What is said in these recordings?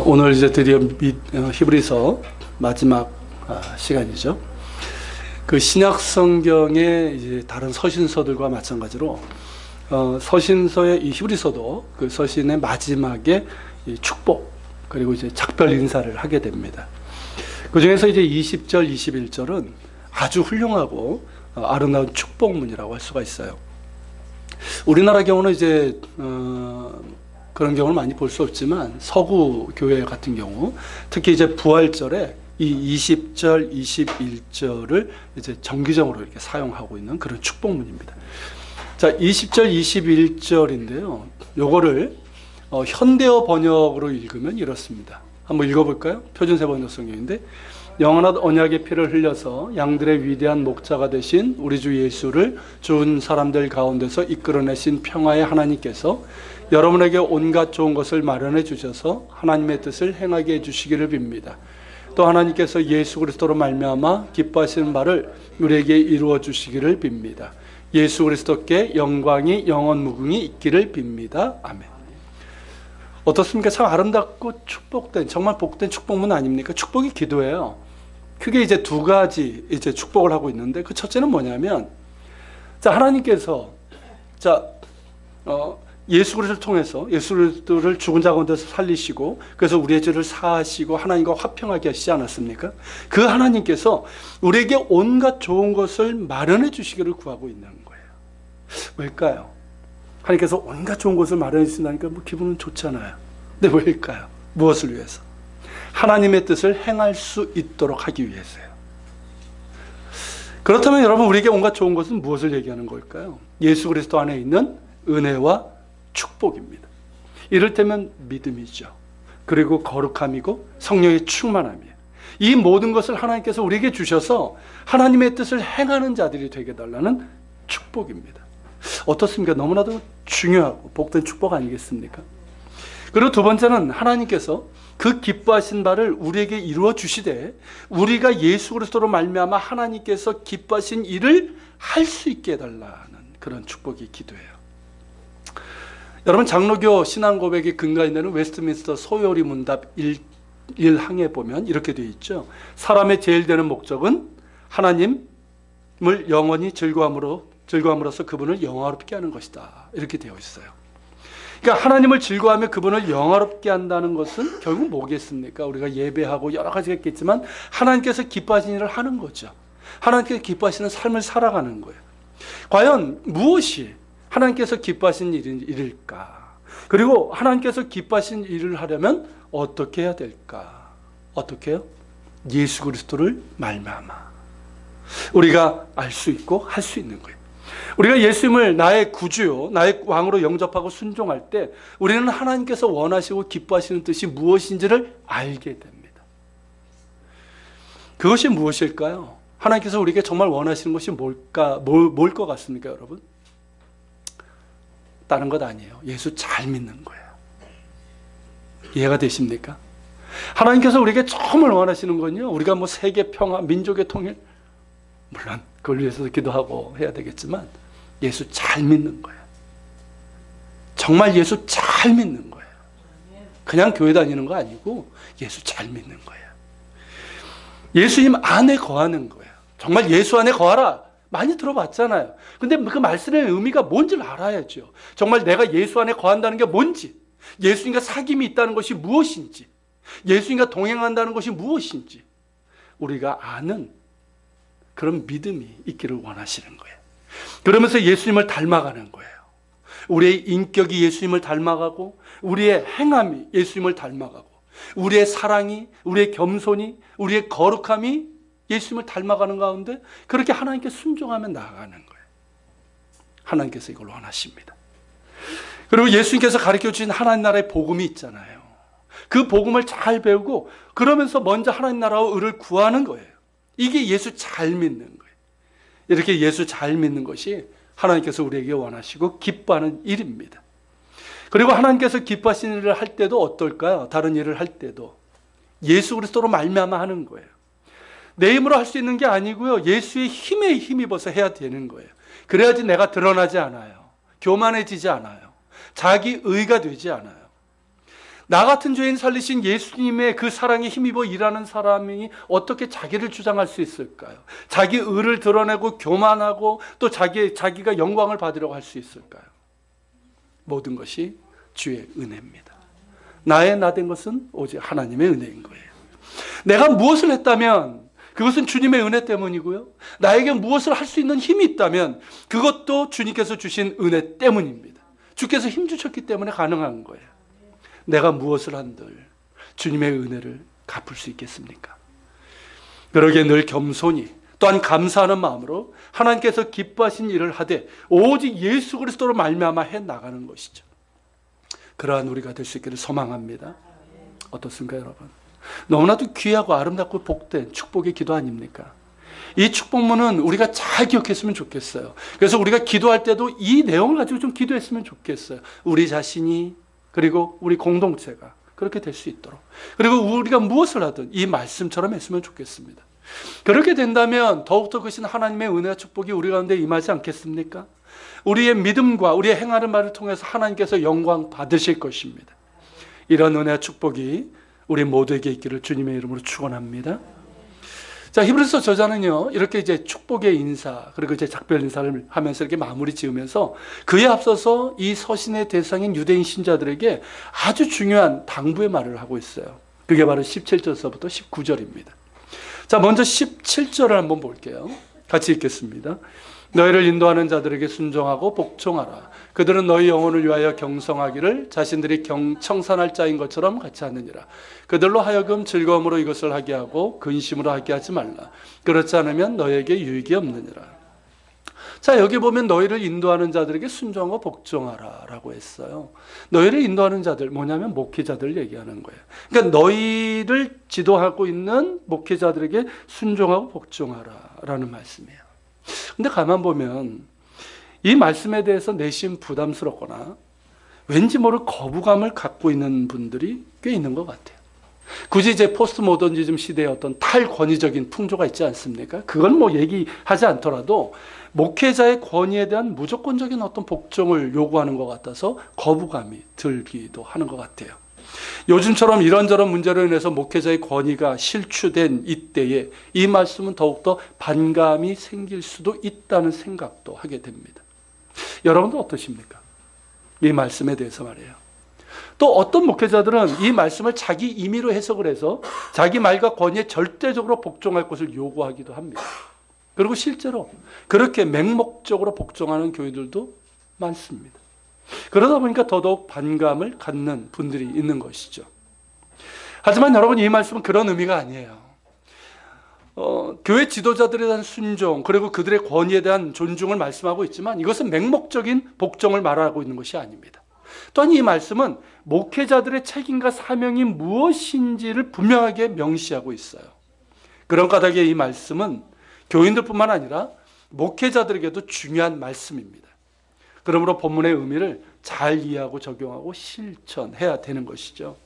오늘 이제 드디어 히브리서 마지막 시간이죠. 그 신약 성경의 이제 다른 서신서들과 마찬가지로 서신서의 이 히브리서도 그 서신의 마지막에 이 축복 그리고 이제 작별 인사를 하게 됩니다. 그 중에서 이제 20절, 21절은 아주 훌륭하고 아름다운 축복문이라고 할 수가 있어요. 우리나라 경우는 이제 그런 경우는 많이 볼 수 없지만 서구 교회 같은 경우 특히 이제 부활절에 이 20절, 21절을 이제 정기적으로 이렇게 사용하고 있는 그런 축복문입니다. 자, 20절, 21절인데요. 요거를 현대어 번역으로 읽으면 이렇습니다. 한번 읽어볼까요? 표준세 번역 성경인데, 영원한 언약의 피를 흘려서 양들의 위대한 목자가 되신 우리 주 예수를 죽은 사람들 가운데서 이끌어내신 평화의 하나님께서 여러분에게 온갖 좋은 것을 마련해 주셔서 하나님의 뜻을 행하게 해주시기를 빕니다. 또 하나님께서 예수 그리스도로 말미암아 기뻐하시는 바를 우리에게 이루어 주시기를 빕니다. 예수 그리스도께 영광이 영원 무궁히 있기를 빕니다. 아멘. 어떻습니까? 참 아름답고 축복된, 정말 복된 축복문 아닙니까? 축복이 기도예요. 크게 이제 두 가지 이제 축복을 하고 있는데, 그 첫째는 뭐냐면, 자, 하나님께서 예수 그리스도를 통해서 예수 그리스도를 죽은 자 가운데서 살리시고, 그래서 우리의 죄를 사하시고 하나님과 화평하게 하시지 않았습니까? 그 하나님께서 우리에게 온갖 좋은 것을 마련해 주시기를 구하고 있는 거예요. 왜일까요? 하나님께서 온갖 좋은 것을 마련해 주신다니까 뭐 기분은 좋잖아요. 근데 왜일까요? 무엇을 위해서? 하나님의 뜻을 행할 수 있도록 하기 위해서요. 그렇다면 여러분, 우리에게 온갖 좋은 것은 무엇을 얘기하는 걸까요? 예수 그리스도 안에 있는 은혜와 축복입니다. 이를테면 믿음이죠. 그리고 거룩함이고 성령의 충만함이에요. 이 모든 것을 하나님께서 우리에게 주셔서 하나님의 뜻을 행하는 자들이 되게 달라는 축복입니다. 어떻습니까? 너무나도 중요하고 복된 축복 아니겠습니까? 그리고 두 번째는 하나님께서 그 기뻐하신 바를 우리에게 이루어 주시되 우리가 예수 그리스도로 말미암아 하나님께서 기뻐하신 일을 할 수 있게 해달라는 그런 축복이 기도예요. 여러분, 장로교 신앙고백의 근거에 있는 웨스트민스터 소요리 문답 1항에 보면 이렇게 되어 있죠. 사람의 제일 되는 목적은 하나님을 영원히 즐거움으로써 그분을 영화롭게 하는 것이다. 이렇게 되어 있어요. 그러니까 하나님을 즐거워하며 그분을 영화롭게 한다는 것은 결국 뭐겠습니까? 우리가 예배하고 여러 가지가 있겠지만 하나님께서 기뻐하시는 일을 하는 거죠. 하나님께서 기뻐하시는 삶을 살아가는 거예요. 과연 무엇이 하나님께서 기뻐하시는 일일까? 그리고 하나님께서 기뻐하시는 일을 하려면 어떻게 해야 될까? 어떻게 해요? 예수 그리스도를 말미암아 우리가 알 수 있고 할 수 있는 거예요. 우리가 예수님을 나의 구주요, 나의 왕으로 영접하고 순종할 때 우리는 하나님께서 원하시고 기뻐하시는 뜻이 무엇인지를 알게 됩니다. 그것이 무엇일까요? 하나님께서 우리에게 정말 원하시는 것이 뭘까? 뭘 것 같습니까, 여러분? 다른 것 아니에요. 예수 잘 믿는 거예요. 이해가 되십니까? 하나님께서 우리에게 정말 원하시는 건요, 우리가 뭐 세계 평화, 민족의 통일, 물론 그걸 위해서도 기도하고 해야 되겠지만 예수 잘 믿는 거예요. 정말 예수 잘 믿는 거예요. 그냥 교회 다니는 거 아니고 예수 잘 믿는 거예요. 예수님 안에 거하는 거예요. 정말 예수 안에 거하라. 많이 들어봤잖아요. 근데 그 말씀의 의미가 뭔지를 알아야죠. 정말 내가 예수 안에 거한다는 게 뭔지, 예수님과 사귐이 있다는 것이 무엇인지, 예수님과 동행한다는 것이 무엇인지 우리가 아는 그런 믿음이 있기를 원하시는 거예요. 그러면서 예수님을 닮아가는 거예요. 우리의 인격이 예수님을 닮아가고 우리의 행함이 예수님을 닮아가고 우리의 사랑이, 우리의 겸손이, 우리의 거룩함이 예수님을 닮아가는 가운데 그렇게 하나님께 순종하며 나아가는 거예요. 하나님께서 이걸 원하십니다. 그리고 예수님께서 가르쳐 주신 하나님 나라의 복음이 있잖아요. 그 복음을 잘 배우고 그러면서 먼저 하나님 나라와 의를 구하는 거예요. 이게 예수 잘 믿는 거예요. 이렇게 예수 잘 믿는 것이 하나님께서 우리에게 원하시고 기뻐하는 일입니다. 그리고 하나님께서 기뻐하시는 일을 할 때도 어떨까요? 다른 일을 할 때도 예수 그리스도로 말미암아 하는 거예요. 내 힘으로 할 수 있는 게 아니고요, 예수의 힘에 힘입어서 해야 되는 거예요. 그래야지 내가 드러나지 않아요. 교만해지지 않아요. 자기 의가 되지 않아요. 나 같은 죄인 살리신 예수님의 그 사랑에 힘입어 일하는 사람이 어떻게 자기를 주장할 수 있을까요? 자기 의를 드러내고 교만하고 또 자기가 영광을 받으려고 할 수 있을까요? 모든 것이 주의 은혜입니다. 나의 나 된 것은 오직 하나님의 은혜인 거예요. 내가 무엇을 했다면 그것은 주님의 은혜 때문이고요. 나에게 무엇을 할 수 있는 힘이 있다면 그것도 주님께서 주신 은혜 때문입니다. 주께서 힘 주셨기 때문에 가능한 거예요. 내가 무엇을 한들 주님의 은혜를 갚을 수 있겠습니까? 그러기에 늘 겸손히 또한 감사하는 마음으로 하나님께서 기뻐하신 일을 하되 오직 예수 그리스도로 말미암아 해나가는 것이죠. 그러한 우리가 될 수 있기를 소망합니다. 어떻습니까 여러분? 너무나도 귀하고 아름답고 복된 축복의 기도 아닙니까? 이 축복문은 우리가 잘 기억했으면 좋겠어요. 그래서 우리가 기도할 때도 이 내용을 가지고 좀 기도했으면 좋겠어요. 우리 자신이 그리고 우리 공동체가 그렇게 될 수 있도록, 그리고 우리가 무엇을 하든 이 말씀처럼 했으면 좋겠습니다. 그렇게 된다면 더욱더 크신 하나님의 은혜와 축복이 우리 가운데 임하지 않겠습니까? 우리의 믿음과 우리의 행하는 말을 통해서 하나님께서 영광 받으실 것입니다. 이런 은혜와 축복이 우리 모두에게 있기를 주님의 이름으로 축원합니다. 자, 히브리서 저자는요, 이렇게 이제 축복의 인사, 그리고 이제 작별 인사를 하면서 이렇게 마무리 지으면서 그에 앞서서 이 서신의 대상인 유대인 신자들에게 아주 중요한 당부의 말을 하고 있어요. 그게 바로 17절서부터 19절입니다. 자, 먼저 17절을 한번 볼게요. 같이 읽겠습니다. 너희를 인도하는 자들에게 순종하고 복종하라. 그들은 너희 영혼을 위하여 경성하기를 자신들이 청산할 자인 것처럼 같이 하느니라. 그들로 하여금 즐거움으로 이것을 하게 하고 근심으로 하게 하지 말라. 그렇지 않으면 너희에게 유익이 없느니라. 자, 여기 보면 너희를 인도하는 자들에게 순종하고 복종하라 라고 했어요. 너희를 인도하는 자들, 뭐냐면 목회자들 얘기하는 거예요. 그러니까 너희를 지도하고 있는 목회자들에게 순종하고 복종하라 라는 말씀이에요. 근데 가만 보면 이 말씀에 대해서 내심 부담스럽거나 왠지 모를 거부감을 갖고 있는 분들이 꽤 있는 것 같아요. 굳이 이제 포스트 모더니즘 시대의 어떤 탈권위적인 풍조가 있지 않습니까? 그건 뭐 얘기하지 않더라도 목회자의 권위에 대한 무조건적인 어떤 복종을 요구하는 것 같아서 거부감이 들기도 하는 것 같아요. 요즘처럼 이런저런 문제로 인해서 목회자의 권위가 실추된 이때에 이 말씀은 더욱더 반감이 생길 수도 있다는 생각도 하게 됩니다. 여러분도 어떠십니까? 이 말씀에 대해서 말이에요. 또 어떤 목회자들은 이 말씀을 자기 임의로 해석을 해서 자기 말과 권위에 절대적으로 복종할 것을 요구하기도 합니다. 그리고 실제로 그렇게 맹목적으로 복종하는 교회들도 많습니다. 그러다 보니까 더더욱 반감을 갖는 분들이 있는 것이죠. 하지만 여러분, 이 말씀은 그런 의미가 아니에요. 교회 지도자들에 대한 순종, 그리고 그들의 권위에 대한 존중을 말씀하고 있지만 이것은 맹목적인 복종을 말하고 있는 것이 아닙니다. 또한 이 말씀은 목회자들의 책임과 사명이 무엇인지를 분명하게 명시하고 있어요. 그런 까닭에 이 말씀은 교인들뿐만 아니라 목회자들에게도 중요한 말씀입니다. 그러므로 본문의 의미를 잘 이해하고 적용하고 실천해야 되는 것이죠.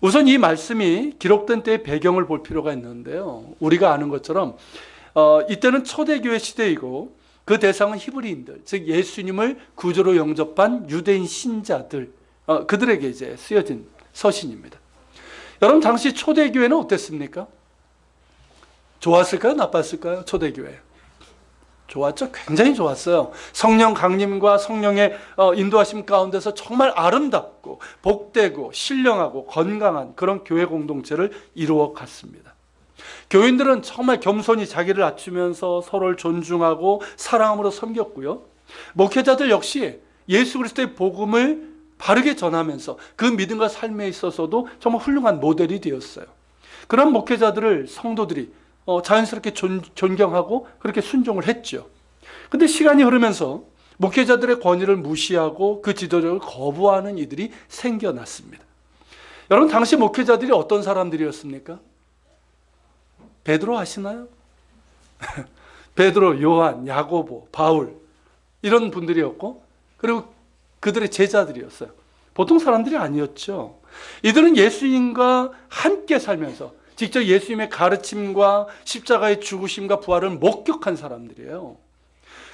우선 이 말씀이 기록된 때의 배경을 볼 필요가 있는데요. 우리가 아는 것처럼 이때는 초대교회 시대이고 그 대상은 히브리인들, 즉 예수님을 구주로 영접한 유대인 신자들, 그들에게 이제 쓰여진 서신입니다. 여러분, 당시 초대교회는 어땠습니까? 좋았을까요? 나빴을까요? 초대교회. 좋았죠? 굉장히 좋았어요. 성령 강림과 성령의 인도하심 가운데서 정말 아름답고 복되고 신령하고 건강한 그런 교회 공동체를 이루어 갔습니다. 교인들은 정말 겸손히 자기를 낮추면서 서로를 존중하고 사랑함으로 섬겼고요. 목회자들 역시 예수 그리스도의 복음을 바르게 전하면서 그 믿음과 삶에 있어서도 정말 훌륭한 모델이 되었어요. 그런 목회자들을 성도들이 자연스럽게 존경하고 그렇게 순종을 했죠. 근데 시간이 흐르면서 목회자들의 권위를 무시하고 그 지도력을 거부하는 이들이 생겨났습니다. 여러분, 당시 목회자들이 어떤 사람들이었습니까? 베드로 아시나요? 베드로, 요한, 야고보, 바울 이런 분들이었고, 그리고 그들의 제자들이었어요. 보통 사람들이 아니었죠. 이들은 예수님과 함께 살면서 직접 예수님의 가르침과 십자가의 죽으심과 부활을 목격한 사람들이에요.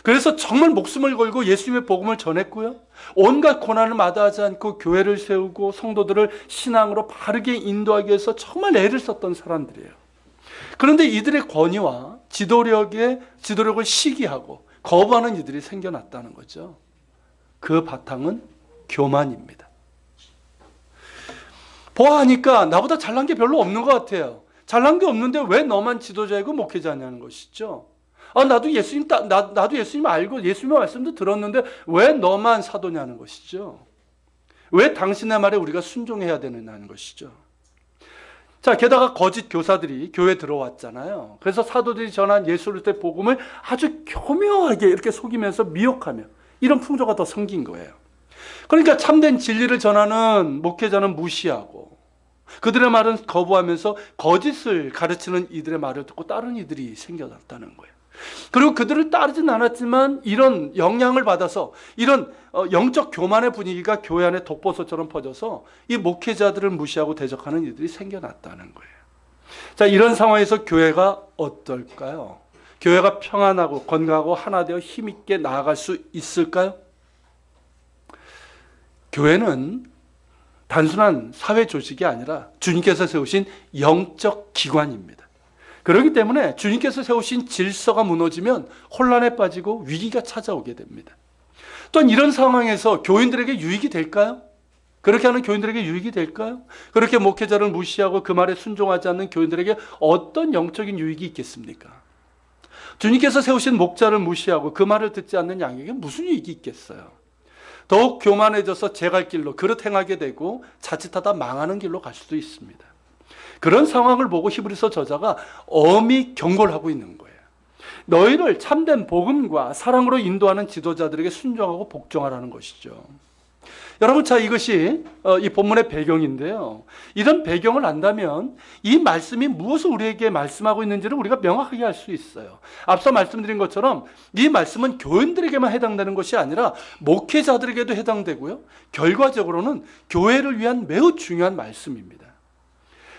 그래서 정말 목숨을 걸고 예수님의 복음을 전했고요. 온갖 고난을 마다하지 않고 교회를 세우고 성도들을 신앙으로 바르게 인도하기 위해서 정말 애를 썼던 사람들이에요. 그런데 이들의 권위와 지도력을 시기하고 거부하는 이들이 생겨났다는 거죠. 그 바탕은 교만입니다. 보아하니까 나보다 잘난 게 별로 없는 것 같아요. 잘난 게 없는데 왜 너만 지도자이고 목회자냐는 것이죠. 나도 예수님 알고 예수님의 말씀도 들었는데 왜 너만 사도냐는 것이죠. 왜 당신의 말에 우리가 순종해야 되느냐는 것이죠. 자, 게다가 거짓 교사들이 교회에 들어왔잖아요. 그래서 사도들이 전한 예수 그리스도의 복음을 아주 교묘하게 이렇게 속이면서 미혹하며 이런 풍조가 더 생긴 거예요. 그러니까 참된 진리를 전하는 목회자는 무시하고 그들의 말은 거부하면서 거짓을 가르치는 이들의 말을 듣고 따르는 이들이 생겨났다는 거예요. 그리고 그들을 따르진 않았지만 이런 영향을 받아서 이런 영적 교만의 분위기가 교회 안에 독버섯처럼 퍼져서 이 목회자들을 무시하고 대적하는 이들이 생겨났다는 거예요. 자, 이런 상황에서 교회가 어떨까요? 교회가 평안하고 건강하고 하나 되어 힘있게 나아갈 수 있을까요? 교회는 단순한 사회 조직이 아니라 주님께서 세우신 영적 기관입니다. 그렇기 때문에 주님께서 세우신 질서가 무너지면 혼란에 빠지고 위기가 찾아오게 됩니다. 또한 이런 상황에서 교인들에게 유익이 될까요? 그렇게 하는 교인들에게 유익이 될까요? 그렇게 목회자를 무시하고 그 말에 순종하지 않는 교인들에게 어떤 영적인 유익이 있겠습니까? 주님께서 세우신 목자를 무시하고 그 말을 듣지 않는 양에게 무슨 유익이 있겠어요? 더욱 교만해져서 제 갈 길로 그릇 행하게 되고 자칫하다 망하는 길로 갈 수도 있습니다. 그런 상황을 보고 히브리서 저자가 엄히 경고를 하고 있는 거예요. 너희를 참된 복음과 사랑으로 인도하는 지도자들에게 순종하고 복종하라는 것이죠. 여러분, 자, 이것이 이 본문의 배경인데요. 이런 배경을 안다면 이 말씀이 무엇을 우리에게 말씀하고 있는지를 우리가 명확하게 알 수 있어요. 앞서 말씀드린 것처럼 이 말씀은 교인들에게만 해당되는 것이 아니라 목회자들에게도 해당되고요. 결과적으로는 교회를 위한 매우 중요한 말씀입니다.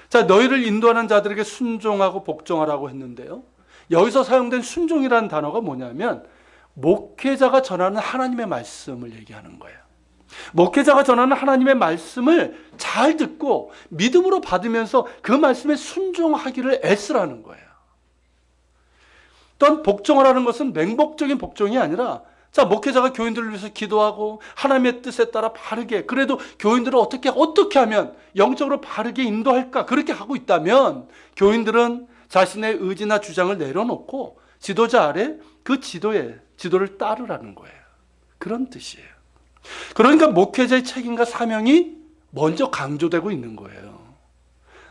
자, 너희를 인도하는 자들에게 순종하고 복종하라고 했는데요. 여기서 사용된 순종이라는 단어가 뭐냐면 목회자가 전하는 하나님의 말씀을 얘기하는 거예요. 목회자가 전하는 하나님의 말씀을 잘 듣고 믿음으로 받으면서 그 말씀에 순종하기를 애쓰라는 거예요. 또한 복종하라는 것은 맹목적인 복종이 아니라, 자, 목회자가 교인들을 위해서 기도하고 하나님의 뜻에 따라 바르게, 그래도 교인들을 어떻게 하면 영적으로 바르게 인도할까, 그렇게 하고 있다면 교인들은 자신의 의지나 주장을 내려놓고 지도자 아래 그 지도를 따르라는 거예요. 그런 뜻이에요. 그러니까 목회자의 책임과 사명이 먼저 강조되고 있는 거예요.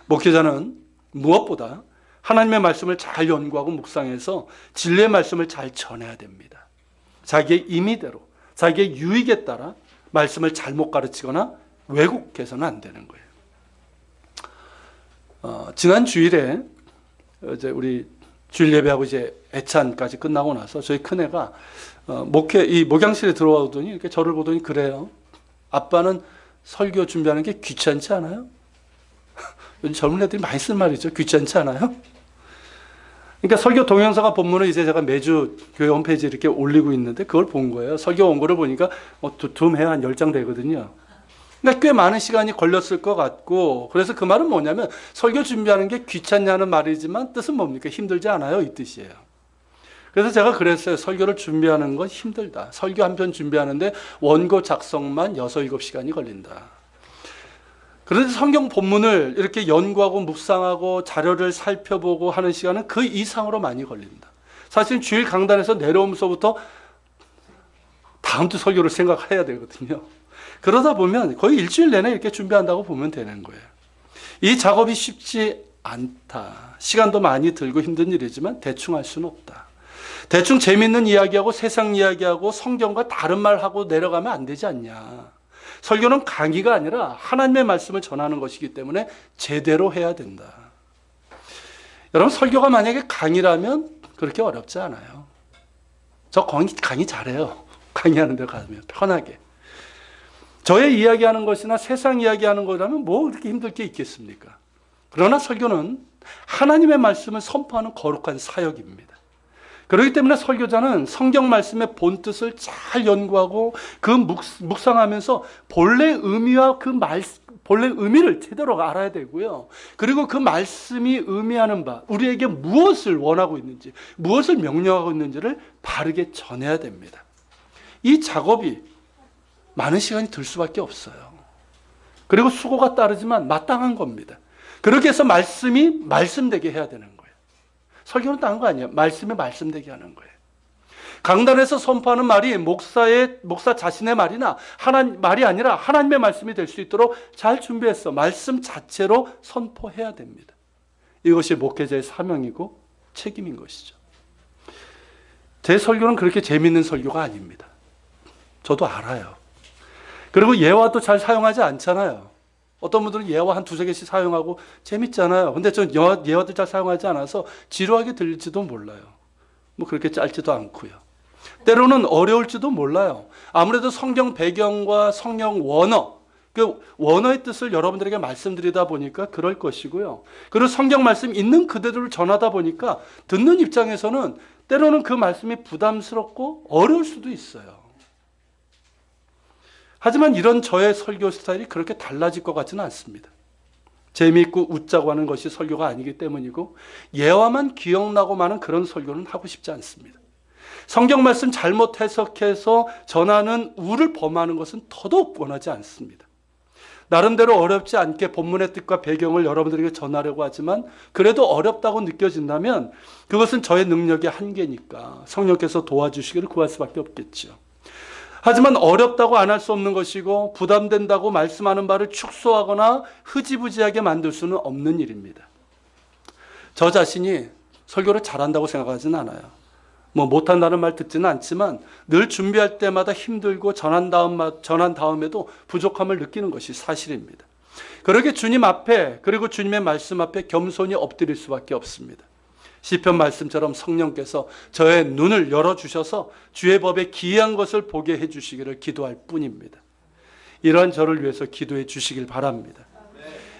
목회자는 무엇보다 하나님의 말씀을 잘 연구하고 묵상해서 진리의 말씀을 잘 전해야 됩니다. 자기의 임의대로, 자기의 유익에 따라 말씀을 잘못 가르치거나 왜곡해서는 안 되는 거예요. 지난 주일에 이제 우리 주일 예배하고 이제 애찬까지 끝나고 나서 저희 큰애가 이 목양실에 들어오더니 이렇게 저를 보더니 그래요. 아빠는 설교 준비하는 게 귀찮지 않아요? 요즘 젊은 애들이 많이 쓰는 말이죠. 귀찮지 않아요? 그러니까 설교 동영상과 본문을 이제 제가 매주 교회 홈페이지에 이렇게 올리고 있는데 그걸 본 거예요. 설교 원고를 보니까 두툼해 한 10장 되거든요. 그러니까 꽤 많은 시간이 걸렸을 것 같고, 그래서 그 말은 뭐냐면 설교 준비하는 게 귀찮냐는 말이지만 뜻은 뭡니까? 힘들지 않아요, 이 뜻이에요. 그래서 제가 그랬어요. 설교를 준비하는 건 힘들다. 설교 한 편 준비하는데 원고 작성만 6, 7시간이 걸린다. 그런데 성경 본문을 이렇게 연구하고 묵상하고 자료를 살펴보고 하는 시간은 그 이상으로 많이 걸린다. 사실 주일 강단에서 내려오면서부터 다음 주 설교를 생각해야 되거든요. 그러다 보면 거의 일주일 내내 이렇게 준비한다고 보면 되는 거예요. 이 작업이 쉽지 않다. 시간도 많이 들고 힘든 일이지만 대충 할 수는 없다. 대충 재밌는 이야기하고 세상 이야기하고 성경과 다른 말하고 내려가면 안 되지 않냐. 설교는 강의가 아니라 하나님의 말씀을 전하는 것이기 때문에 제대로 해야 된다. 여러분, 설교가 만약에 강의라면 그렇게 어렵지 않아요. 저 강의 잘해요. 강의하는 데 가면 편하게. 저의 이야기하는 것이나 세상 이야기하는 거라면 뭐 그렇게 힘들 게 있겠습니까? 그러나 설교는 하나님의 말씀을 선포하는 거룩한 사역입니다. 그렇기 때문에 설교자는 성경 말씀의 본뜻을 잘 연구하고 그 묵상하면서 본래 의미와 본래 의미를 제대로 알아야 되고요. 그리고 그 말씀이 의미하는 바, 우리에게 무엇을 원하고 있는지, 무엇을 명령하고 있는지를 바르게 전해야 됩니다. 이 작업이 많은 시간이 들 수밖에 없어요. 그리고 수고가 따르지만 마땅한 겁니다. 그렇게 해서 말씀이 말씀되게 해야 되는 거예요. 설교는 다른 거 아니에요. 말씀이 말씀되게 하는 거예요. 강단에서 선포하는 말이 목사 자신의 말이나 말이 아니라 하나님의 말씀이 될 수 있도록 잘 준비해서 말씀 자체로 선포해야 됩니다. 이것이 목회자의 사명이고 책임인 것이죠. 제 설교는 그렇게 재미있는 설교가 아닙니다. 저도 알아요. 그리고 예화도 잘 사용하지 않잖아요. 어떤 분들은 예화 한 두세 개씩 사용하고 재밌잖아요. 근데 저는 예화도 잘 사용하지 않아서 지루하게 들릴지도 몰라요. 뭐 그렇게 짧지도 않고요. 때로는 어려울지도 몰라요. 아무래도 성경 배경과 성경 원어, 그 원어의 뜻을 여러분들에게 말씀드리다 보니까 그럴 것이고요. 그리고 성경 말씀 있는 그대로를 전하다 보니까 듣는 입장에서는 때로는 그 말씀이 부담스럽고 어려울 수도 있어요. 하지만 이런 저의 설교 스타일이 그렇게 달라질 것 같지는 않습니다. 재미있고 웃자고 하는 것이 설교가 아니기 때문이고 예화만 기억나고 마는 그런 설교는 하고 싶지 않습니다. 성경 말씀 잘못 해석해서 전하는 우를 범하는 것은 더더욱 원하지 않습니다. 나름대로 어렵지 않게 본문의 뜻과 배경을 여러분들에게 전하려고 하지만 그래도 어렵다고 느껴진다면 그것은 저의 능력의 한계니까 성령께서 도와주시기를 구할 수밖에 없겠죠. 하지만 어렵다고 안 할 수 없는 것이고 부담된다고 말씀하는 바를 축소하거나 흐지부지하게 만들 수는 없는 일입니다. 저 자신이 설교를 잘한다고 생각하지는 않아요. 뭐 못한다는 말 듣지는 않지만 늘 준비할 때마다 힘들고 전한 다음에도 부족함을 느끼는 것이 사실입니다. 그렇게 주님 앞에 그리고 주님의 말씀 앞에 겸손히 엎드릴 수밖에 없습니다. 시편 말씀처럼 성령께서 저의 눈을 열어주셔서 주의 법에 기이한 것을 보게 해주시기를 기도할 뿐입니다. 이러한 저를 위해서 기도해 주시길 바랍니다.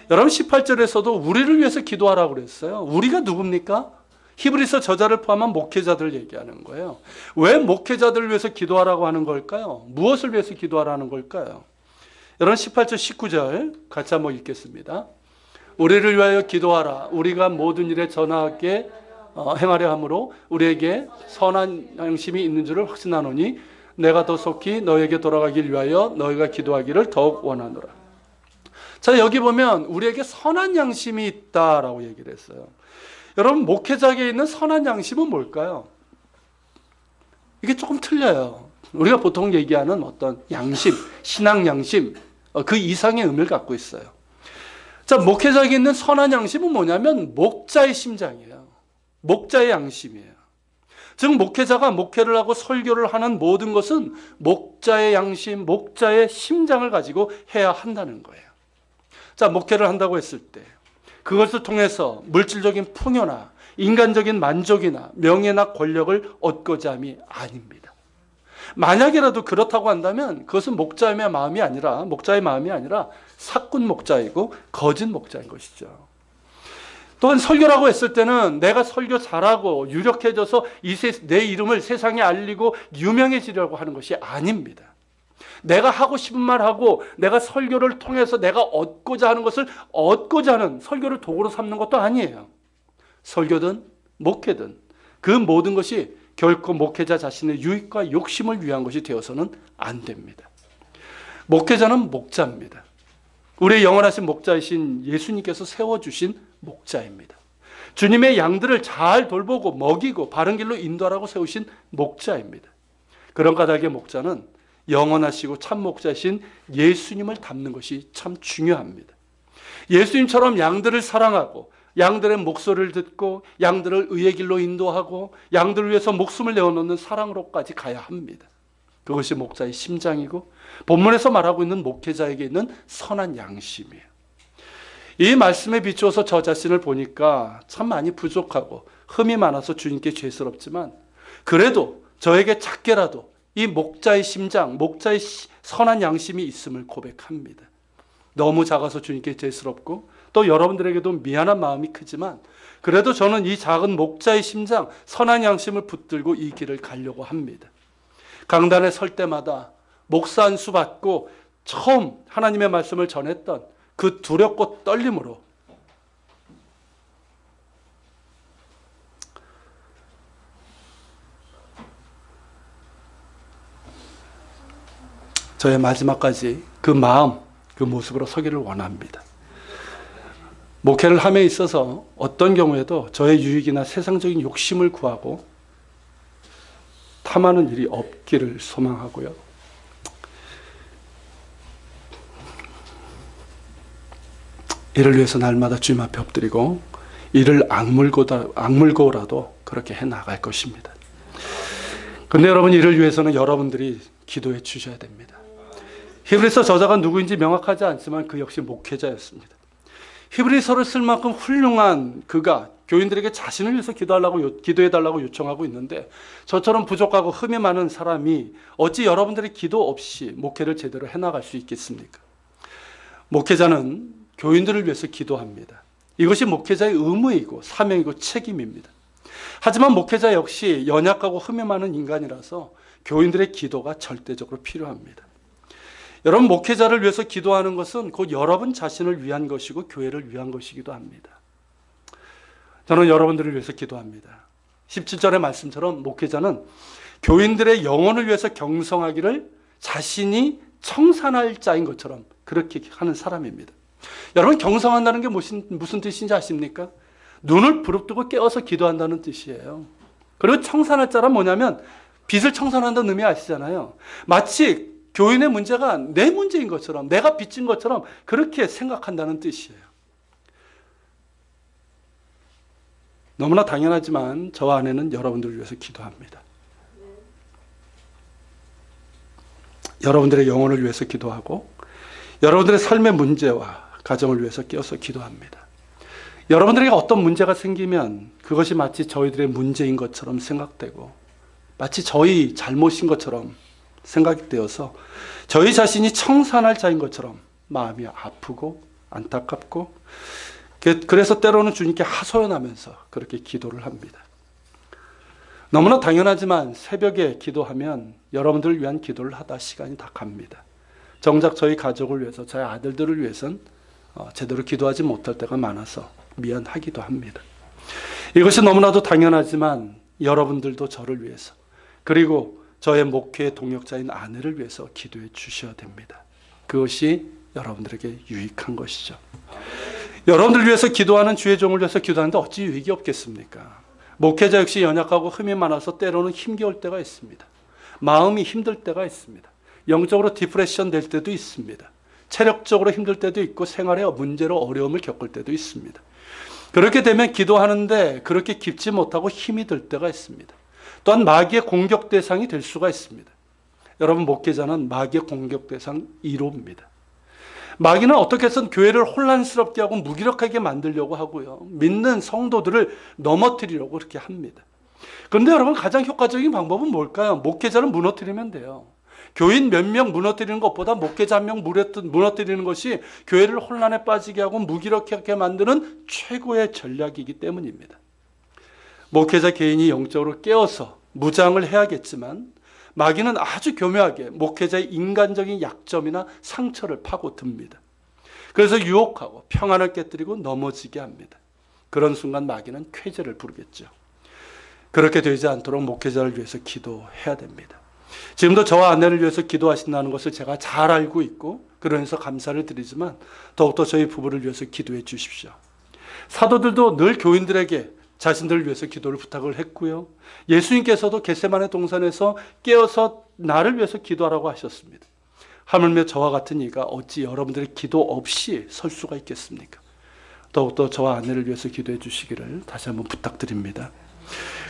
여러분 18절에서도 우리를 위해서 기도하라고 그랬어요. 우리가 누굽니까? 히브리서 저자를 포함한 목회자들 얘기하는 거예요. 왜 목회자들을 위해서 기도하라고 하는 걸까요? 무엇을 위해서 기도하라는 걸까요? 여러분 18절 19절 같이 한번 읽겠습니다. 우리를 위하여 기도하라. 우리가 모든 일에 전하게 행하려 함으로 우리에게 선한 양심이 있는 줄을 확신하노니 내가 더 속히 너에게 돌아가길 위하여 너희가 기도하기를 더욱 원하노라. 자, 여기 보면 우리에게 선한 양심이 있다라고 얘기를 했어요. 여러분 목회자에게 있는 선한 양심은 뭘까요? 이게 조금 틀려요. 우리가 보통 얘기하는 어떤 양심, 신앙 양심, 그 이상의 의미를 갖고 있어요. 자, 목회자에게 있는 선한 양심은 뭐냐면 목자의 심장이에요. 목자의 양심이에요. 즉 목회자가 목회를 하고 설교를 하는 모든 것은 목자의 양심, 목자의 심장을 가지고 해야 한다는 거예요. 자, 목회를 한다고 했을 때 그것을 통해서 물질적인 풍요나 인간적인 만족이나 명예나 권력을 얻고자 함이 아닙니다. 만약이라도 그렇다고 한다면 그것은 목자의 마음이 아니라 사꾼 목자이고 거짓 목자인 것이죠. 또한 설교라고 했을 때는 내가 설교 잘하고 유력해져서 내 이름을 세상에 알리고 유명해지려고 하는 것이 아닙니다. 내가 하고 싶은 말 하고 내가 설교를 통해서 내가 얻고자 하는 것을 얻고자 하는 설교를 도구로 삼는 것도 아니에요. 설교든 목회든 그 모든 것이 결코 목회자 자신의 유익과 욕심을 위한 것이 되어서는 안 됩니다. 목회자는 목자입니다. 우리의 영원하신 목자이신 예수님께서 세워주신 목자입니다. 주님의 양들을 잘 돌보고 먹이고 바른 길로 인도하라고 세우신 목자입니다. 그런 까닭의 목자는 영원하시고 참 목자이신 예수님을 닮는 것이 참 중요합니다. 예수님처럼 양들을 사랑하고 양들의 목소리를 듣고 양들을 의의 길로 인도하고 양들을 위해서 목숨을 내어놓는 사랑으로까지 가야 합니다. 그것이 목자의 심장이고 본문에서 말하고 있는 목회자에게 있는 선한 양심이에요. 이 말씀에 비추어서 저 자신을 보니까 참 많이 부족하고 흠이 많아서 주님께 죄스럽지만 그래도 저에게 작게라도 이 목자의 심장, 목자의 선한 양심이 있음을 고백합니다. 너무 작아서 주님께 죄스럽고 또 여러분들에게도 미안한 마음이 크지만 그래도 저는 이 작은 목자의 심장, 선한 양심을 붙들고 이 길을 가려고 합니다. 강단에 설 때마다 목사 안수 받고 처음 하나님의 말씀을 전했던 그 두렵고 떨림으로 저의 마지막까지 그 마음, 그 모습으로 서기를 원합니다. 목회를 함에 있어서 어떤 경우에도 저의 유익이나 세상적인 욕심을 구하고 탐하는 일이 없기를 소망하고요. 이를 위해서 날마다 주님 앞에 엎드리고 이를 악물고라도 그렇게 해 나갈 것입니다. 근데 여러분, 이를 위해서는 여러분들이 기도해 주셔야 됩니다. 히브리서 저자가 누구인지 명확하지 않지만 그 역시 목회자였습니다. 히브리서를 쓸 만큼 훌륭한 그가 교인들에게 자신을 위해서 기도해달라고 요청하고 있는데 저처럼 부족하고 흠이 많은 사람이 어찌 여러분들의 기도 없이 목회를 제대로 해나갈 수 있겠습니까? 목회자는 교인들을 위해서 기도합니다. 이것이 목회자의 의무이고 사명이고 책임입니다. 하지만 목회자 역시 연약하고 흠이 많은 인간이라서 교인들의 기도가 절대적으로 필요합니다. 여러분, 목회자를 위해서 기도하는 것은 곧 여러분 자신을 위한 것이고 교회를 위한 것이기도 합니다. 저는 여러분들을 위해서 기도합니다. 17절의 말씀처럼 목회자는 교인들의 영혼을 위해서 경성하기를 자신이 청산할 자인 것처럼 그렇게 하는 사람입니다. 여러분, 경성한다는 게 무슨 뜻인지 아십니까? 눈을 부릅뜨고 깨어서 기도한다는 뜻이에요. 그리고 청산할 자란 뭐냐면 빚을 청산한다는 의미 아시잖아요. 마치 교인의 문제가 내 문제인 것처럼, 내가 빚진 것처럼 그렇게 생각한다는 뜻이에요. 너무나 당연하지만 저 안에는 여러분들을 위해서 기도합니다. 여러분들의 영혼을 위해서 기도하고 여러분들의 삶의 문제와 가정을 위해서 깨어서 기도합니다. 여러분들에게 어떤 문제가 생기면 그것이 마치 저희들의 문제인 것처럼 생각되고 마치 저희 잘못인 것처럼 생각이 되어서 저희 자신이 청산할 자인 것처럼 마음이 아프고 안타깝고 그래서 때로는 주님께 하소연하면서 그렇게 기도를 합니다. 너무나 당연하지만 새벽에 기도하면 여러분들을 위한 기도를 하다 시간이 다 갑니다. 정작 저희 가족을 위해서, 저희 아들들을 위해서는 제대로 기도하지 못할 때가 많아서 미안하기도 합니다. 이것이 너무나도 당연하지만 여러분들도 저를 위해서 그리고 저의 목회의 동역자인 아내를 위해서 기도해 주셔야 됩니다. 그것이 여러분들에게 유익한 것이죠. 여러분들을 위해서 기도하는 주의 종을 위해서 기도하는데 어찌 유익이 없겠습니까? 목회자 역시 연약하고 흠이 많아서 때로는 힘겨울 때가 있습니다. 마음이 힘들 때가 있습니다. 영적으로 디프레션 될 때도 있습니다. 체력적으로 힘들 때도 있고 생활에 문제로 어려움을 겪을 때도 있습니다. 그렇게 되면 기도하는데 그렇게 깊지 못하고 힘이 들 때가 있습니다. 또한 마귀의 공격 대상이 될 수가 있습니다. 여러분, 목회자는 마귀의 공격 대상 1호입니다. 마귀는 어떻게 해서든 교회를 혼란스럽게 하고 무기력하게 만들려고 하고요. 믿는 성도들을 넘어뜨리려고 그렇게 합니다. 그런데 여러분, 가장 효과적인 방법은 뭘까요? 목회자를 무너뜨리면 돼요. 교인 몇 명 무너뜨리는 것보다 목회자 한 명 무너뜨리는 것이 교회를 혼란에 빠지게 하고 무기력하게 만드는 최고의 전략이기 때문입니다. 목회자 개인이 영적으로 깨어서 무장을 해야겠지만 마귀는 아주 교묘하게 목회자의 인간적인 약점이나 상처를 파고듭니다. 그래서 유혹하고 평안을 깨뜨리고 넘어지게 합니다. 그런 순간 마귀는 쾌재를 부르겠죠. 그렇게 되지 않도록 목회자를 위해서 기도해야 됩니다. 지금도 저와 아내를 위해서 기도하신다는 것을 제가 잘 알고 있고 그러면서 감사를 드리지만 더욱더 저희 부부를 위해서 기도해 주십시오. 사도들도 늘 교인들에게 자신들을 위해서 기도를 부탁을 했고요. 예수님께서도 겟세마네 동산에서 깨어서 나를 위해서 기도하라고 하셨습니다. 하물며 저와 같은 이가 어찌 여러분들의 기도 없이 설 수가 있겠습니까? 더욱더 저와 아내를 위해서 기도해 주시기를 다시 한번 부탁드립니다.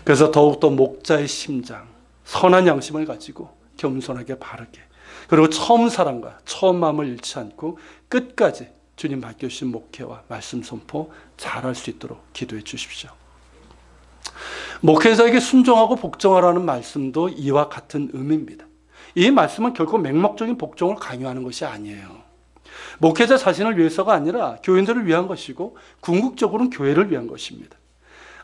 그래서 더욱더 목자의 심장, 선한 양심을 가지고 겸손하게 바르게 그리고 처음 사랑과 처음 마음을 잃지 않고 끝까지 주님 맡겨주신 목회와 말씀 선포 잘할 수 있도록 기도해 주십시오. 목회자에게 순종하고 복종하라는 말씀도 이와 같은 의미입니다. 이 말씀은 결코 맹목적인 복종을 강요하는 것이 아니에요. 목회자 자신을 위해서가 아니라 교인들을 위한 것이고 궁극적으로는 교회를 위한 것입니다.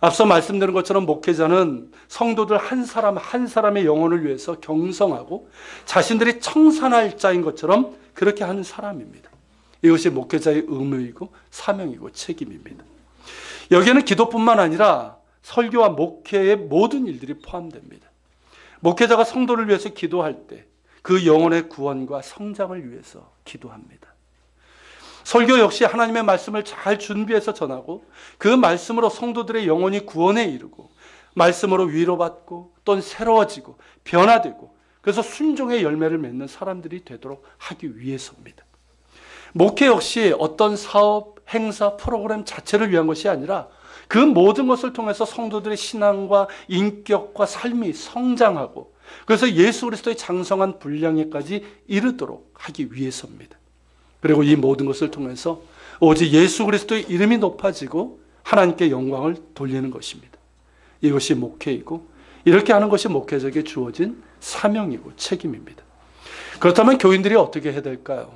앞서 말씀드린 것처럼 목회자는 성도들 한 사람 한 사람의 영혼을 위해서 경성하고 자신들이 청산할 자인 것처럼 그렇게 하는 사람입니다. 이것이 목회자의 의무이고 사명이고 책임입니다. 여기에는 기도뿐만 아니라 설교와 목회의 모든 일들이 포함됩니다. 목회자가 성도를 위해서 기도할 때 그 영혼의 구원과 성장을 위해서 기도합니다. 설교 역시 하나님의 말씀을 잘 준비해서 전하고 그 말씀으로 성도들의 영혼이 구원에 이르고 말씀으로 위로받고 또는 새로워지고 변화되고 그래서 순종의 열매를 맺는 사람들이 되도록 하기 위해서입니다. 목회 역시 어떤 사업, 행사, 프로그램 자체를 위한 것이 아니라 그 모든 것을 통해서 성도들의 신앙과 인격과 삶이 성장하고 그래서 예수 그리스도의 장성한 분량에까지 이르도록 하기 위해서입니다. 그리고 이 모든 것을 통해서 오직 예수 그리스도의 이름이 높아지고 하나님께 영광을 돌리는 것입니다. 이것이 목회이고 이렇게 하는 것이 목회자에게 주어진 사명이고 책임입니다. 그렇다면 교인들이 어떻게 해야 될까요?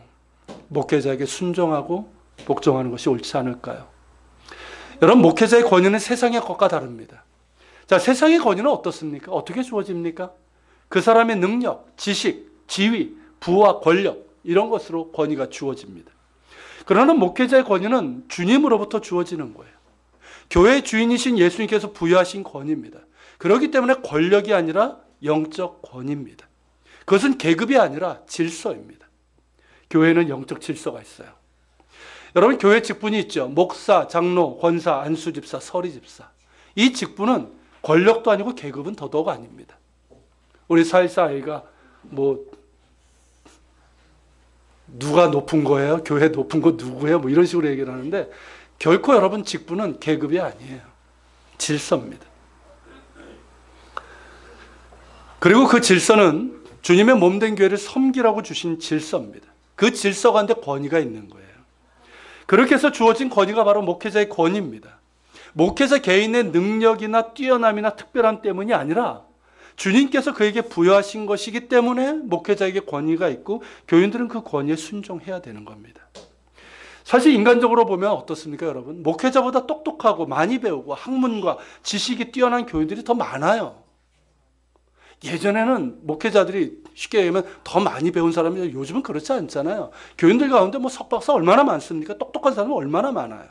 목회자에게 순종하고 복종하는 것이 옳지 않을까요? 여러분, 목회자의 권위는 세상의 것과 다릅니다. 자, 세상의 권위는 어떻습니까? 어떻게 주어집니까? 그 사람의 능력, 지식, 지위, 부와 권력 이런 것으로 권위가 주어집니다. 그러나 목회자의 권위는 주님으로부터 주어지는 거예요. 교회의 주인이신 예수님께서 부여하신 권위입니다. 그렇기 때문에 권력이 아니라 영적 권위입니다. 그것은 계급이 아니라 질서입니다. 교회는 영적 질서가 있어요. 여러분, 교회 직분이 있죠. 목사, 장로, 권사, 안수집사, 서리집사. 이 직분은 권력도 아니고 계급은 더더욱 아닙니다. 우리 사회사 아이가 누가 높은 거예요? 교회 높은 거 누구예요? 이런 식으로 얘기를 하는데 결코 여러분 직분은 계급이 아니에요. 질서입니다. 그리고 그 질서는 주님의 몸된 교회를 섬기라고 주신 질서입니다. 그 질서 가운데 권위가 있는 거예요. 그렇게 해서 주어진 권위가 바로 목회자의 권위입니다. 목회자 개인의 능력이나 뛰어남이나 특별함 때문이 아니라 주님께서 그에게 부여하신 것이기 때문에 목회자에게 권위가 있고 교인들은 그 권위에 순종해야 되는 겁니다. 사실 인간적으로 보면 어떻습니까, 여러분? 목회자보다 똑똑하고 많이 배우고 학문과 지식이 뛰어난 교인들이 더 많아요. 예전에는 목회자들이 쉽게 얘기하면 더 많이 배운 사람이 요즘은 그렇지 않잖아요. 교인들 가운데 석박사 얼마나 많습니까? 똑똑한 사람은 얼마나 많아요.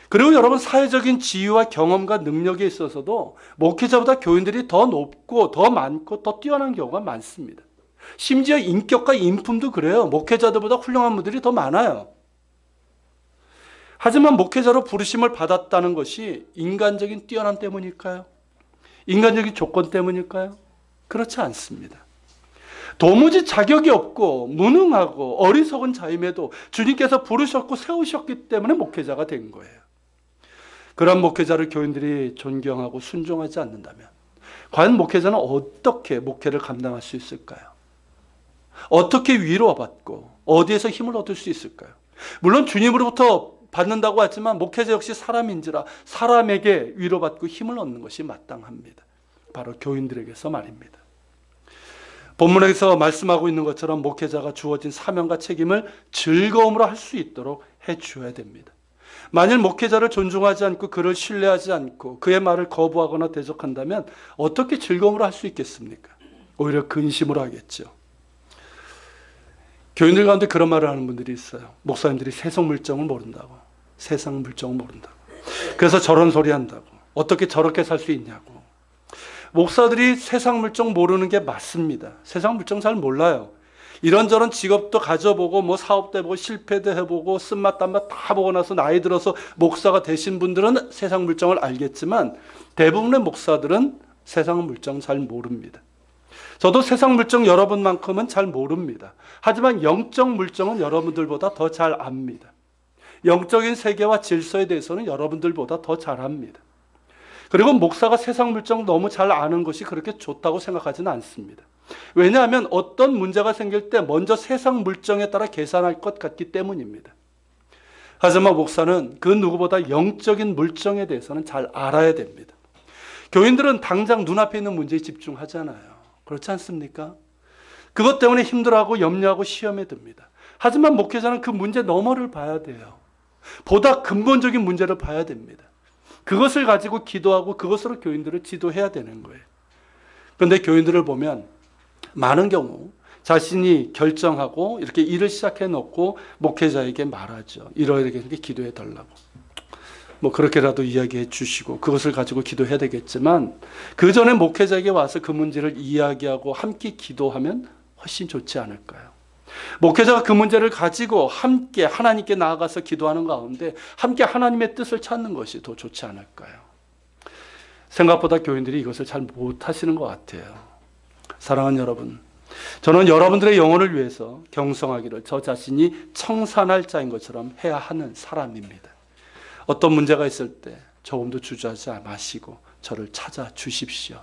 그리고 여러분, 사회적인 지위와 경험과 능력에 있어서도 목회자보다 교인들이 더 높고 더 많고 더 뛰어난 경우가 많습니다. 심지어 인격과 인품도 그래요. 목회자들보다 훌륭한 분들이 더 많아요. 하지만 목회자로 부르심을 받았다는 것이 인간적인 뛰어남 때문일까요? 인간적인 조건 때문일까요? 그렇지 않습니다. 도무지 자격이 없고 무능하고 어리석은 자임에도 주님께서 부르셨고 세우셨기 때문에 목회자가 된 거예요. 그런 목회자를 교인들이 존경하고 순종하지 않는다면 과연 목회자는 어떻게 목회를 감당할 수 있을까요? 어떻게 위로받고 어디에서 힘을 얻을 수 있을까요? 물론 주님으로부터 받는다고 하지만 목회자 역시 사람인지라 사람에게 위로받고 힘을 얻는 것이 마땅합니다. 바로 교인들에게서 말입니다. 본문에서 말씀하고 있는 것처럼 목회자가 주어진 사명과 책임을 즐거움으로 할 수 있도록 해주어야 됩니다. 만일 목회자를 존중하지 않고 그를 신뢰하지 않고 그의 말을 거부하거나 대적한다면 어떻게 즐거움으로 할 수 있겠습니까? 오히려 근심으로 하겠죠. 교인들 가운데 그런 말을 하는 분들이 있어요. 목사님들이 세상 물정을 모른다고. 세상 물정을 모른다고. 그래서 저런 소리 한다고. 어떻게 저렇게 살 수 있냐고. 목사들이 세상 물정 모르는 게 맞습니다. 세상 물정 잘 몰라요. 이런저런 직업도 가져보고 사업도 해보고 실패도 해보고 쓴맛 단맛 다 보고 나서 나이 들어서 목사가 되신 분들은 세상 물정을 알겠지만 대부분의 목사들은 세상 물정 잘 모릅니다. 저도 세상 물정 여러분만큼은 잘 모릅니다. 하지만 영적 물정은 여러분들보다 더 잘 압니다. 영적인 세계와 질서에 대해서는 여러분들보다 더 잘 압니다. 그리고 목사가 세상 물정 너무 잘 아는 것이 그렇게 좋다고 생각하지는 않습니다. 왜냐하면 어떤 문제가 생길 때 먼저 세상 물정에 따라 계산할 것 같기 때문입니다. 하지만 목사는 그 누구보다 영적인 물정에 대해서는 잘 알아야 됩니다. 교인들은 당장 눈앞에 있는 문제에 집중하잖아요. 그렇지 않습니까? 그것 때문에 힘들어하고 염려하고 시험에 듭니다. 하지만 목회자는 그 문제 너머를 봐야 돼요. 보다 근본적인 문제를 봐야 됩니다. 그것을 가지고 기도하고 그것으로 교인들을 지도해야 되는 거예요. 그런데 교인들을 보면 많은 경우 자신이 결정하고 이렇게 일을 시작해 놓고 목회자에게 말하죠. 이렇게 기도해 달라고. 뭐 그렇게라도 이야기해 주시고 그것을 가지고 기도해야 되겠지만 그 전에 목회자에게 와서 그 문제를 이야기하고 함께 기도하면 훨씬 좋지 않을까요? 목회자가 그 문제를 가지고 함께 하나님께 나아가서 기도하는 가운데 함께 하나님의 뜻을 찾는 것이 더 좋지 않을까요? 생각보다 교인들이 이것을 잘 못하시는 것 같아요. 사랑하는 여러분, 저는 여러분들의 영혼을 위해서 경성하기를 저 자신이 청산할 자인 것처럼 해야 하는 사람입니다. 어떤 문제가 있을 때 조금도 주저하지 마시고 저를 찾아주십시오.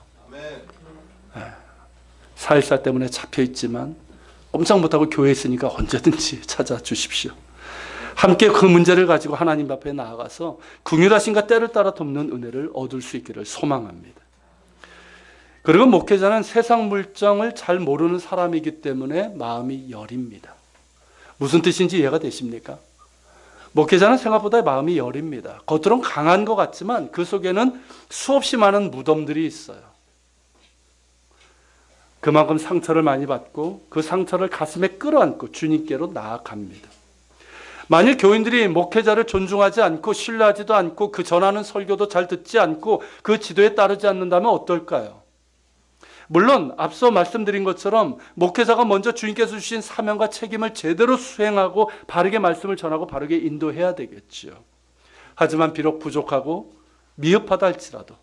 사일사 때문에 잡혀있지만 꼼짝 못하고 교회에 있으니까 언제든지 찾아주십시오. 함께 그 문제를 가지고 하나님 앞에 나아가서 긍휼하심과 때를 따라 돕는 은혜를 얻을 수 있기를 소망합니다. 그리고 목회자는 세상 물정을 잘 모르는 사람이기 때문에 마음이 여립니다. 무슨 뜻인지 이해가 되십니까? 목회자는 생각보다 마음이 여립니다. 겉으로는 강한 것 같지만 그 속에는 수없이 많은 무덤들이 있어요. 그만큼 상처를 많이 받고 그 상처를 가슴에 끌어안고 주님께로 나아갑니다. 만일 교인들이 목회자를 존중하지 않고 신뢰하지도 않고 그 전하는 설교도 잘 듣지 않고 그 지도에 따르지 않는다면 어떨까요? 물론 앞서 말씀드린 것처럼 목회자가 먼저 주님께서 주신 사명과 책임을 제대로 수행하고 바르게 말씀을 전하고 바르게 인도해야 되겠지요. 하지만 비록 부족하고 미흡하다 할지라도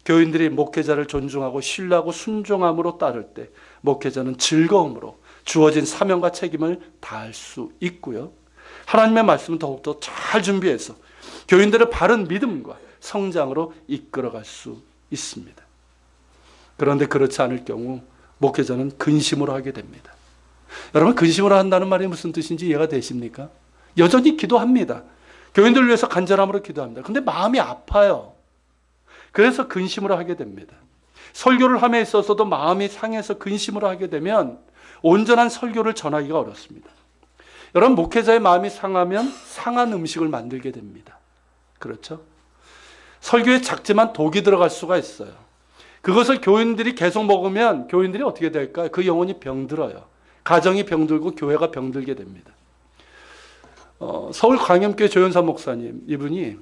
교인들이 목회자를 존중하고 신뢰하고 순종함으로 따를 때 목회자는 즐거움으로 주어진 사명과 책임을 다할 수 있고요. 하나님의 말씀은 더욱더 잘 준비해서 교인들을 바른 믿음과 성장으로 이끌어갈 수 있습니다. 그런데 그렇지 않을 경우 목회자는 근심으로 하게 됩니다. 여러분, 근심으로 한다는 말이 무슨 뜻인지 이해가 되십니까? 여전히 기도합니다. 교인들을 위해서 간절함으로 기도합니다. 근데 마음이 아파요. 그래서 근심으로 하게 됩니다. 설교를 함에 있어서도 마음이 상해서 근심으로 하게 되면 온전한 설교를 전하기가 어렵습니다. 여러분, 목회자의 마음이 상하면 상한 음식을 만들게 됩니다. 그렇죠? 설교에 작지만 독이 들어갈 수가 있어요. 그것을 교인들이 계속 먹으면 교인들이 어떻게 될까요? 그 영혼이 병들어요. 가정이 병들고 교회가 병들게 됩니다. 서울 광염교회 조연사 목사님, 이분이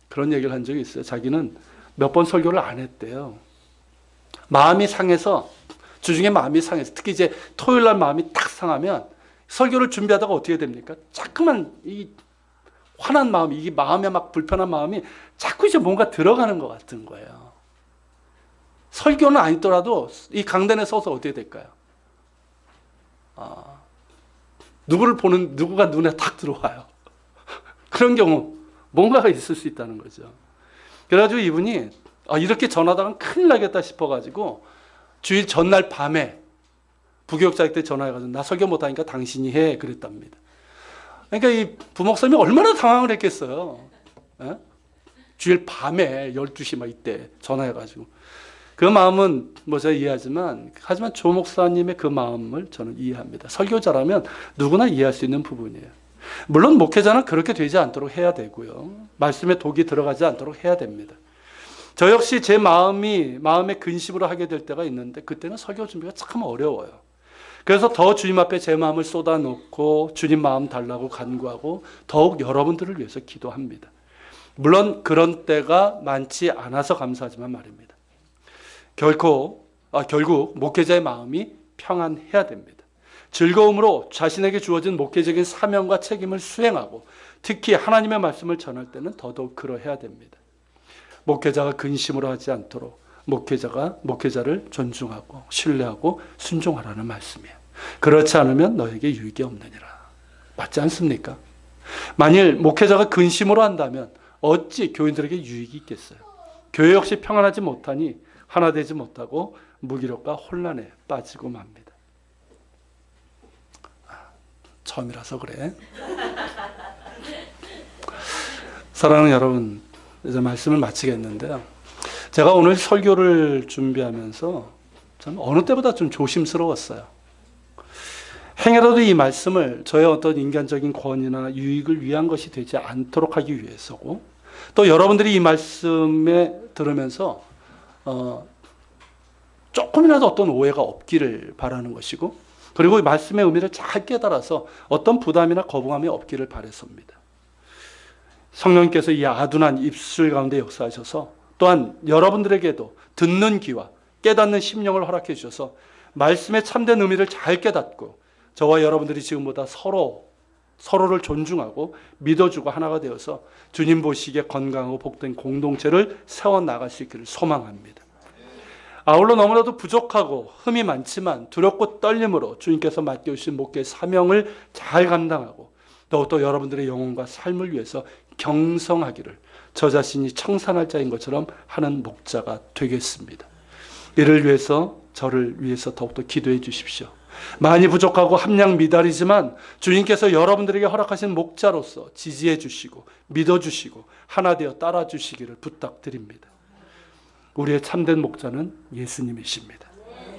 그런 얘기를 한 적이 있어요. 자기는 몇 번 설교를 안 했대요. 마음이 상해서, 주중에 마음이 상해서, 특히 이제 토요일 날 마음이 딱 상하면 설교를 준비하다가 어떻게 됩니까? 자꾸만 이 화난 마음, 이게 마음에 막 불편한 마음이 자꾸 이제 뭔가 들어가는 것 같은 거예요. 설교는 아니더라도 이 강단에 서서 어떻게 될까요? 누구가 눈에 탁 들어와요. 그런 경우 뭔가가 있을 수 있다는 거죠. 그래가지고 이분이 이렇게 전하다가 큰일 나겠다 싶어가지고 주일 전날 밤에 부교육자한테 전화해가지고 나 설교 못하니까 당신이 해 그랬답니다. 그러니까 이 부목사님이 얼마나 당황을 했겠어요. 에? 주일 밤에 12시 막 이때 전화해가지고 그 마음은 뭐 제가 이해하지만 하지만 조 목사님의 그 마음을 저는 이해합니다. 설교자라면 누구나 이해할 수 있는 부분이에요. 물론 목회자는 그렇게 되지 않도록 해야 되고요. 말씀에 독이 들어가지 않도록 해야 됩니다. 저 역시 제 마음에 근심으로 하게 될 때가 있는데 그때는 설교 준비가 참 어려워요. 그래서 더 주님 앞에 제 마음을 쏟아놓고 주님 마음 달라고 간구하고 더욱 여러분들을 위해서 기도합니다. 물론 그런 때가 많지 않아서 감사하지만 말입니다. 결국 목회자의 마음이 평안해야 됩니다. 즐거움으로 자신에게 주어진 목회적인 사명과 책임을 수행하고 특히 하나님의 말씀을 전할 때는 더더욱 그러해야 됩니다. 목회자가 근심으로 하지 않도록 목회자를 존중하고 신뢰하고 순종하라는 말씀이에요. 그렇지 않으면 너에게 유익이 없느니라. 맞지 않습니까? 만일 목회자가 근심으로 한다면 어찌 교인들에게 유익이 있겠어요? 교회 역시 평안하지 못하니 하나 되지 못하고 무기력과 혼란에 빠지고 맙니다. 처음이라서 그래. 사랑하는 여러분, 이제 말씀을 마치겠는데요. 제가 오늘 설교를 준비하면서 저는 어느 때보다 좀 조심스러웠어요. 행여라도 이 말씀을 저의 어떤 인간적인 권위나 유익을 위한 것이 되지 않도록 하기 위해서고, 또 여러분들이 이 말씀에 들으면서 조금이라도 어떤 오해가 없기를 바라는 것이고, 그리고 이 말씀의 의미를 잘 깨달아서 어떤 부담이나 거부감이 없기를 바라섭니다. 성령께서 이 아둔한 입술 가운데 역사하셔서 또한 여러분들에게도 듣는 귀와 깨닫는 심령을 허락해 주셔서 말씀의 참된 의미를 잘 깨닫고 저와 여러분들이 지금보다 서로를 존중하고 믿어주고 하나가 되어서 주님 보시기에 건강하고 복된 공동체를 세워나갈 수 있기를 소망합니다. 아울러 너무나도 부족하고 흠이 많지만 두렵고 떨림으로 주님께서 맡겨주신 목회의 사명을 잘 감당하고 더욱더 여러분들의 영혼과 삶을 위해서 경성하기를 저 자신이 청산할 자인 것처럼 하는 목자가 되겠습니다. 이를 위해서 저를 위해서 더욱더 기도해 주십시오. 많이 부족하고 함량 미달이지만 주님께서 여러분들에게 허락하신 목자로서 지지해 주시고 믿어 주시고 하나 되어 따라 주시기를 부탁드립니다. 우리의 참된 목자는 예수님이십니다.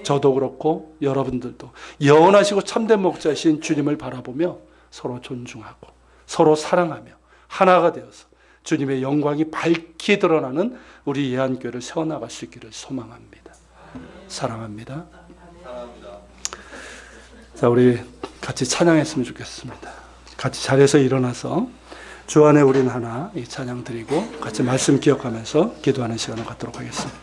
저도 그렇고 여러분들도 영원하시고 참된 목자이신 주님을 바라보며 서로 존중하고 서로 사랑하며 하나가 되어서 주님의 영광이 밝히 드러나는 우리 예한교회를 세워나갈 수 있기를 소망합니다. 사랑합니다. 자, 우리 같이 찬양했으면 좋겠습니다. 같이 자리에서 일어나서 주 안에 우린 하나 이 찬양 드리고 같이 말씀 기억하면서 기도하는 시간을 갖도록 하겠습니다.